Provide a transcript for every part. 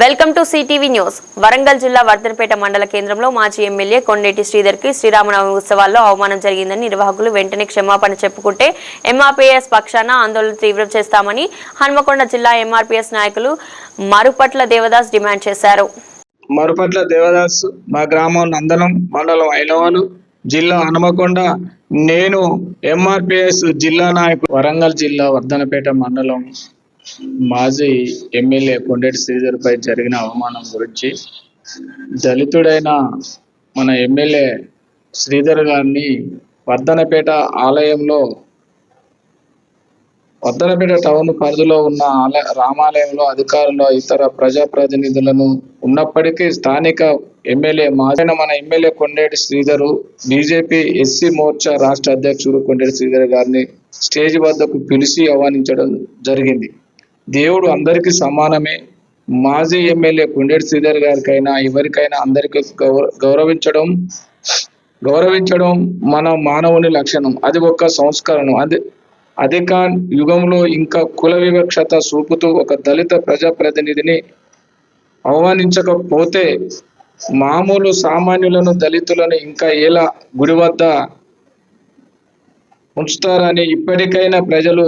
Welcome to CTV news. Warangal జిల్లా వర్ధనపేట మండల కేంద్రంలో మాజీ ఎమ్మెల్యే కొండేటి శ్రీధర్ కి శ్రీరామనవమి ఉత్సవాల్లో అవమానం జరిగిందని నిర్వాహకులు వెంటనే క్షమాపణ చెప్పుకుంటే ఎంఆర్పీఎస్ పక్షాన ఆందోళన తీవ్రం చేస్తామని హన్మకొండ జిల్లా ఎంఆర్పీఎస్ నాయకులు మరుపట్ల దేవదాస్ డిమాండ్ చేశారు. మరుపట్ల దేవదాస్ మా గ్రామం నందనం మండలం ఐలవాలు జిల్లా హనుమకొండ. నేను ఎంఆర్పీఎస్ జిల్లా నాయకుడు. వరంగల్ జిల్లా వర్ధనపేట మండలం మాజీ ఎమ్మెల్యే కొండేటి శ్రీధర్ పై జరిగిన అవమానం గురించి దళితుడైన మన ఎమ్మెల్యే శ్రీధర్ గారిని వర్ధనపేట టౌన్ పరిధిలో ఉన్న రామాలయంలో అధికారులు ఇతర ప్రజాప్రతినిధులను ఉన్నప్పటికీ స్థానిక ఎమ్మెల్యే మన MLA Kondeti Sridhar BJP SC Morcha రాష్ట్ర అధ్యక్షుడు కొండేటి శ్రీధర్ గారిని స్టేజ్ వద్దకు పిలిచి ఆహ్వానించడం జరిగింది. దేవుడు అందరికీ సమానమే. మాజీ ఎమ్మెల్యే కొండేటి శ్రీధర్ గారికైనా ఎవరికైనా అందరికీ గౌరవించడం మన మానవుని లక్షణం. అది ఒక సంస్కరణం. అధిక యుగంలో ఇంకా కుల వివక్షత చూపుతూ ఒక దళిత ప్రజాప్రతినిధిని ఆహ్వానించకపోతే మామూలు సామాన్యులను దళితులను ఇంకా ఎలా గుడి వద్ద ఉంచుతారని ఇప్పటికైనా ప్రజలు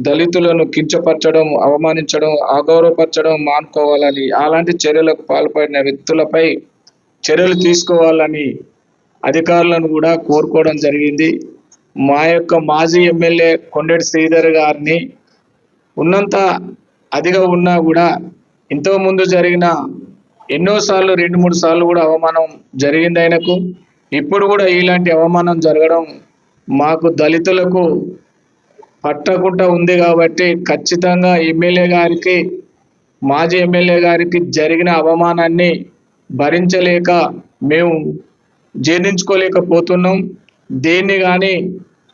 దళితులను కించపరచడం, అవమానించడం, అగౌరవపరచడం మానుకోవాలని, అలాంటి చర్యలకు పాల్పడిన వ్యక్తులపై చర్యలు తీసుకోవాలని అధికారులను కూడా కోరుకోవడం జరిగింది. మా యొక్క మాజీ ఎమ్మెల్యే కొండేటి శ్రీధర్ గారిని ఉన్నంత అదిగా ఉన్నా కూడా ఇంతకుముందు జరిగిన ఎన్నోసార్లు 2-3 సార్లు కూడా అవమానం జరిగింది ఆయనకు. ఇప్పుడు కూడా ఇలాంటి అవమానం జరగడం మాకు దళితులకు పట్టకుండా ఉంది కాబట్టి ఖచ్చితంగా మాజీ ఎమ్మెల్యే గారికి జరిగిన అవమానాన్ని భరించలేక మేము జీర్ణించుకోలేకపోతున్నాం. దేన్ని కానీ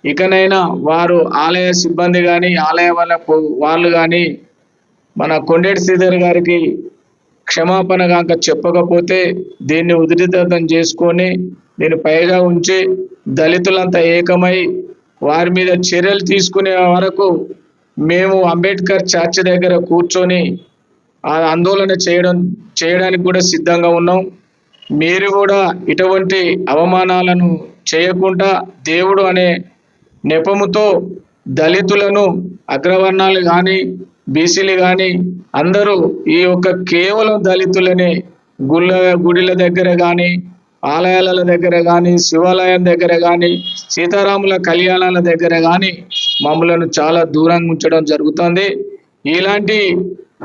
ఇకనైనా వారు ఆలయ సిబ్బంది కానీ ఆలయ వాళ్ళు కానీ మన కొండేటి శ్రీధర్ గారికి క్షమాపణ కాక చెప్పకపోతే దీన్ని ఉధృతం చేసుకొని దీన్ని పైగా ఉంచి దళితులంతా ఏకమై వారి మీద చర్యలు తీసుకునే వరకు మేము అంబేద్కర్ చర్చ్ దగ్గర కూర్చొని ఆందోళన చేయడానికి కూడా సిద్ధంగా ఉన్నాం. మీరు కూడా ఇటువంటి అవమానాలను చేయకుండా దేవుడు అనే నెపముతో దళితులను, అగ్రవర్ణాలు కానీ బీసీలు కానీ అందరూ ఈ యొక్క కేవలం దళితులనే గుడిల దగ్గర కానీ, ఆలయాల దగ్గర కానీ, శివాలయం దగ్గర కానీ, సీతారాముల కళ్యాణాల దగ్గర కానీ మమ్మలను చాలా దూరంగా ఉంచడం జరుగుతుంది.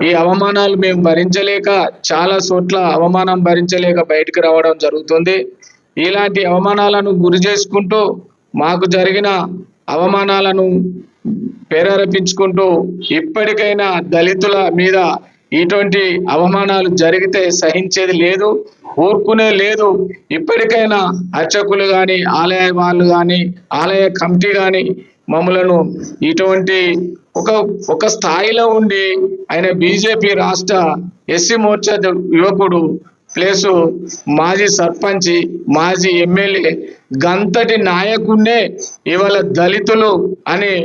ఈ అవమానాలు మేము భరించలేక చాలా చోట్ల అవమానం భరించలేక బయటకు రావడం జరుగుతుంది. ఇలాంటి అవమానాలను గురి చేసుకుంటూ మాకు జరిగిన అవమానాలను ప్రేరేపించుకుంటూ ఇప్పటికైనా దళితుల మీద ఇటువంటి అవమానాలు జరిగితే సహించేది లేదు, ఊరుకునే లేదు. ఇప్పటికైనా అర్చకులు కానీ, ఆలయ వాళ్ళు కానీ, ఆలయ కమిటీ కానీ మమ్మలను ఇటువంటి ఒక స్థాయిలో ఉండి ఆయన బీజేపీ రాష్ట్ర ఎస్సీ మోర్చా యువకుడు ప్లస్ మాజీ సర్పంచ్, మాజీ ఎమ్మెల్యే గంతటి నాయకుడినే ఇవాళ దళితులు అని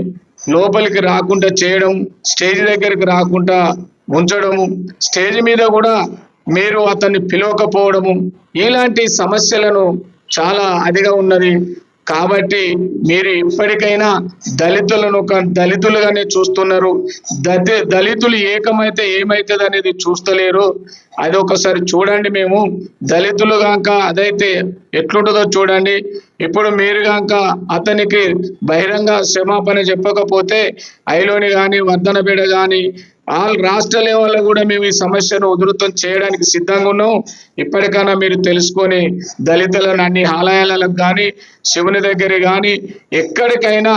లోపలికి రాకుండా చేయడం, స్టేజ్ దగ్గరికి రాకుండా ఉంచడము, స్టేజ్ మీద కూడా మీరు అతన్ని పిలవకపోవడము, ఇలాంటి సమస్యలను చాలా అదిగా ఉన్నది. కాబట్టి మీరు ఇప్పటికైనా దళితులను దళితులుగానే చూస్తున్నారు. దళితులు ఏకమైతే ఏమవుతుంది అనేది చూస్తలేరు. అది ఒకసారి చూడండి. మేము దళితులు కాక అదైతే ఎట్లుంటుందో చూడండి. ఇప్పుడు మీరు కాక అతనికి బహిరంగ క్షమాపణ చెప్పకపోతే ఐలోని కానీ, వర్ధనపేట కానీ రాష్ట్ర లెవెల్లో కూడా మేము ఈ సమస్యను ఉధృతం చేయడానికి సిద్ధంగా ఉన్నాం. ఇప్పటికైనా మీరు తెలుసుకొని దళితులను అన్ని ఆలయాలకు కానీ, శివుని దగ్గర కానీ ఎక్కడికైనా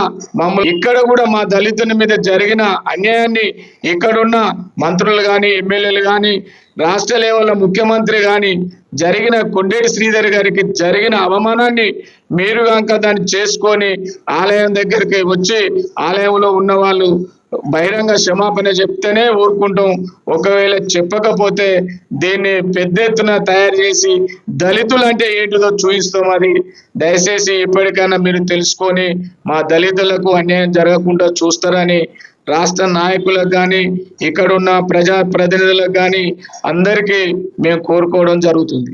ఇక్కడ కూడా మా దళితుని మీద జరిగిన అన్యాయాన్ని ఇక్కడున్న మంత్రులు కానీ, ఎమ్మెల్యేలు కానీ, రాష్ట్ర లెవెల్లో ముఖ్యమంత్రి కానీ జరిగిన కొండేటి శ్రీధర్ గారికి జరిగిన అవమానాన్ని మీరు కనుక దాన్ని చేసుకొని ఆలయం దగ్గరికి వచ్చి ఆలయంలో ఉన్న వాళ్ళు బహిరంగ క్షమాపణ చెప్తేనే ఊరుకుంటాం. ఒకవేళ చెప్పకపోతే దీన్ని పెద్ద ఎత్తున తయారు చేసి దళితులు అంటే ఏంటిదో చూపిస్తాం. అది దయచేసి ఇప్పటికైనా మీరు తెలుసుకొని మా దళితులకు అన్యాయం జరగకుండా చూస్తారని రాష్ట్ర నాయకులకు కానీ ఇక్కడున్న ప్రజా ప్రతినిధులకు కానీ అందరికీ మేము కోరుకోవడం జరుగుతుంది.